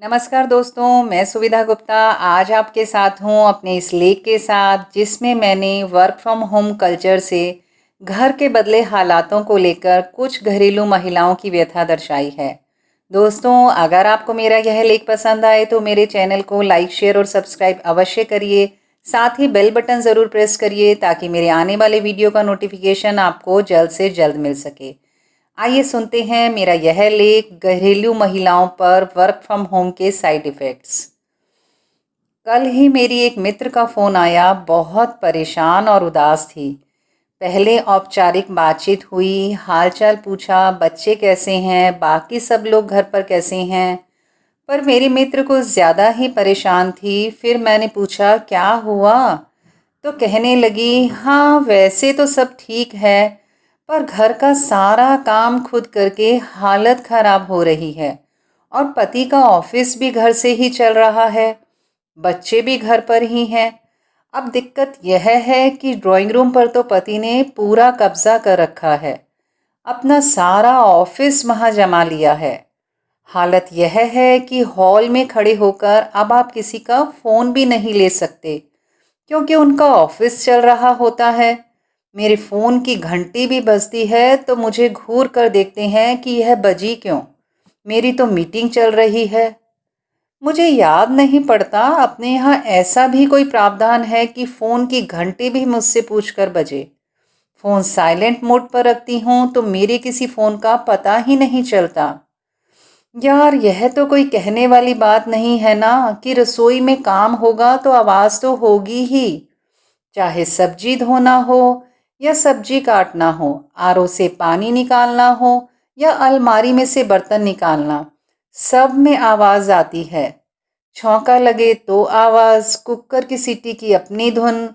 नमस्कार दोस्तों, मैं सुविधा गुप्ता आज आपके साथ हूँ अपने इस लेख के साथ जिसमें मैंने वर्क फ्रॉम होम कल्चर से घर के बदले हालातों को लेकर कुछ घरेलू महिलाओं की व्यथा दर्शाई है। दोस्तों, अगर आपको मेरा यह लेख पसंद आए तो मेरे चैनल को लाइक, शेयर और सब्सक्राइब अवश्य करिए। साथ ही बेल बटन ज़रूर प्रेस करिए ताकि मेरे आने वाले वीडियो का नोटिफिकेशन आपको जल्द से जल्द मिल सके। आइए सुनते हैं मेरा यह लेख, घरेलू महिलाओं पर वर्क फ्रॉम होम के साइड इफ़ेक्ट्स। कल ही मेरी एक मित्र का फ़ोन आया, बहुत परेशान और उदास थी। पहले औपचारिक बातचीत हुई, हालचाल पूछा, बच्चे कैसे हैं, बाकी सब लोग घर पर कैसे हैं। पर मेरी मित्र कुछ ज़्यादा ही परेशान थी। फिर मैंने पूछा, क्या हुआ? तो कहने लगी, हाँ वैसे तो सब ठीक है, पर घर का सारा काम खुद करके हालत खराब हो रही है और पति का ऑफिस भी घर से ही चल रहा है, बच्चे भी घर पर ही हैं। अब दिक्कत यह है कि ड्राइंग रूम पर तो पति ने पूरा कब्जा कर रखा है, अपना सारा ऑफिस वहाँ जमा लिया है। हालत यह है कि हॉल में खड़े होकर अब आप किसी का फ़ोन भी नहीं ले सकते क्योंकि उनका ऑफिस चल रहा होता है। मेरे फ़ोन की घंटी भी बजती है तो मुझे घूर कर देखते हैं कि यह बजी क्यों, मेरी तो मीटिंग चल रही है। मुझे याद नहीं पड़ता अपने यहाँ ऐसा भी कोई प्रावधान है कि फ़ोन की घंटी भी मुझसे पूछकर बजे। फ़ोन साइलेंट मोड पर रखती हूँ तो मेरे किसी फ़ोन का पता ही नहीं चलता। यार, यह तो कोई कहने वाली बात नहीं है ना कि रसोई में काम होगा तो आवाज़ तो होगी ही। चाहे सब्जी धोना हो या सब्जी काटना हो, आरओ से पानी निकालना हो या अलमारी में से बर्तन निकालना, सब में आवाज़ आती है। छौंका लगे तो आवाज़, कुकर की सीटी की अपनी धुन,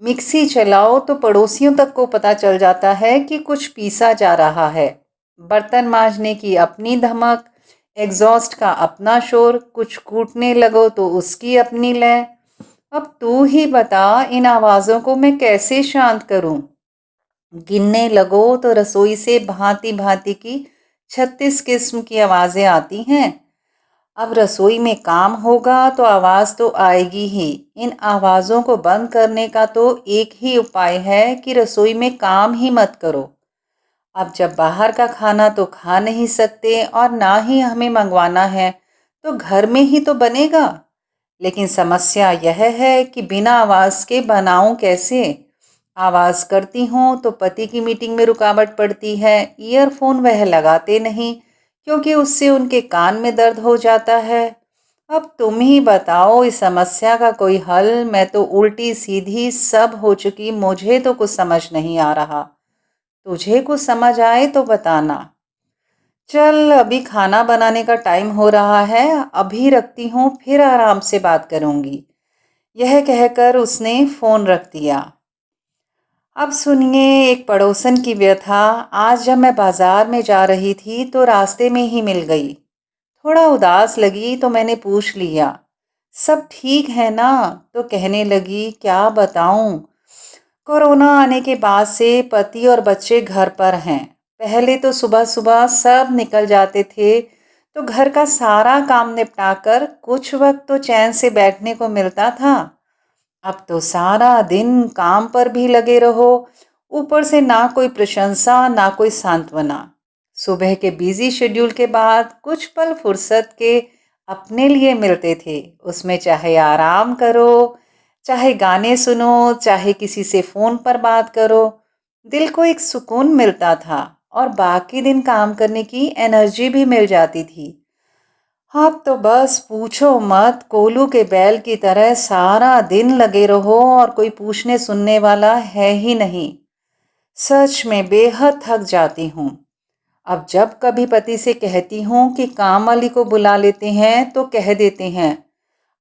मिक्सी चलाओ तो पड़ोसियों तक को पता चल जाता है कि कुछ पीसा जा रहा है। बर्तन मांजने की अपनी धमक, एग्जॉस्ट का अपना शोर, कुछ कूटने लगो तो उसकी अपनी लय। अब तू ही बता, इन आवाज़ों को मैं कैसे शांत करूं? गिनने लगो तो रसोई से भांति भांति की 36 किस्म की आवाज़ें आती हैं। अब रसोई में काम होगा तो आवाज़ तो आएगी ही। इन आवाज़ों को बंद करने का तो एक ही उपाय है कि रसोई में काम ही मत करो। अब जब बाहर का खाना तो खा नहीं सकते और ना ही हमें मंगवाना है, तो घर में ही तो बनेगा। लेकिन समस्या यह है कि बिना आवाज़ के बनाऊं कैसे? आवाज़ करती हूँ तो पति की मीटिंग में रुकावट पड़ती है। ईयरफोन वह लगाते नहीं क्योंकि उससे उनके कान में दर्द हो जाता है। अब तुम ही बताओ इस समस्या का कोई हल। मैं तो उल्टी सीधी सब हो चुकी, मुझे तो कुछ समझ नहीं आ रहा। तुझे कुछ समझ आए तो बताना। चल, अभी खाना बनाने का टाइम हो रहा है, अभी रखती हूँ, फिर आराम से बात करूँगी। यह कहकर उसने फ़ोन रख दिया। अब सुनिए एक पड़ोसन की व्यथा। आज जब मैं बाज़ार में जा रही थी तो रास्ते में ही मिल गई। थोड़ा उदास लगी तो मैंने पूछ लिया, सब ठीक है ना? तो कहने लगी, क्या बताऊं, कोरोना आने के बाद से पति और बच्चे घर पर हैं। पहले तो सुबह सुबह सब निकल जाते थे तो घर का सारा काम निपटा कर कुछ वक्त तो चैन से बैठने को मिलता था। अब तो सारा दिन काम पर भी लगे रहो, ऊपर से ना कोई प्रशंसा ना कोई सांत्वना। सुबह के बिजी शेड्यूल के बाद कुछ पल फुर्सत के अपने लिए मिलते थे, उसमें चाहे आराम करो, चाहे गाने सुनो, चाहे किसी से फ़ोन पर बात करो, दिल को एक सुकून मिलता था और बाकी दिन काम करने की एनर्जी भी मिल जाती थी। अब तो बस पूछो मत, कोलू के बैल की तरह सारा दिन लगे रहो और कोई पूछने सुनने वाला है ही नहीं। सच में बेहद थक जाती हूँ। अब जब कभी पति से कहती हूँ कि काम वाली को बुला लेते हैं तो कह देते हैं,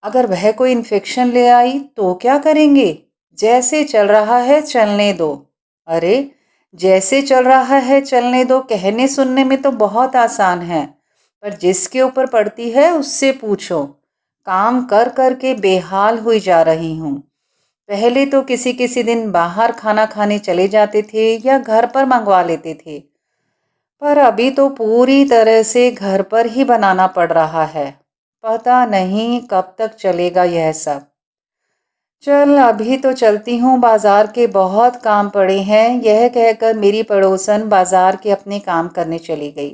अगर वह कोई इन्फेक्शन ले आई तो क्या करेंगे? जैसे चल रहा है चलने दो। अरे, जैसे चल रहा है चलने दो कहने सुनने में तो बहुत आसान है, पर जिसके ऊपर पड़ती है उससे पूछो। काम कर कर के बेहाल हुई जा रही हूँ। पहले तो किसी किसी दिन बाहर खाना खाने चले जाते थे या घर पर मंगवा लेते थे, पर अभी तो पूरी तरह से घर पर ही बनाना पड़ रहा है। पता नहीं कब तक चलेगा यह सब। चल अभी तो चलती हूँ, बाजार के बहुत काम पड़े हैं, यह कहकर मेरी पड़ोसन बाजार के अपने काम करने चली गई।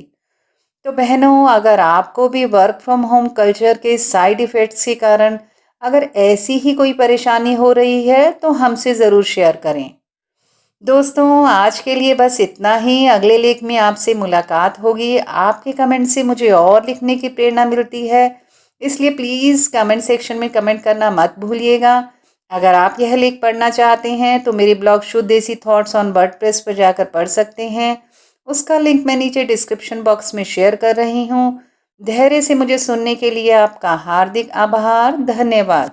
तो बहनों, अगर आपको भी वर्क फ्रॉम होम कल्चर के साइड इफ़ेक्ट्स के कारण अगर ऐसी ही कोई परेशानी हो रही है तो हमसे ज़रूर शेयर करें। दोस्तों, आज के लिए बस इतना ही। अगले लेख में आपसे मुलाकात होगी। आपके कमेंट से मुझे और लिखने की प्रेरणा मिलती है, इसलिए प्लीज़ कमेंट सेक्शन में कमेंट करना मत भूलिएगा। अगर आप यह लेख पढ़ना चाहते हैं तो मेरे ब्लॉग शुद्ध देसी थॉट्स ऑन वर्डप्रेस पर जाकर पढ़ सकते हैं। उसका लिंक मैं नीचे डिस्क्रिप्शन बॉक्स में शेयर कर रही हूँ। धैर्य से मुझे सुनने के लिए आपका हार्दिक आभार। धन्यवाद।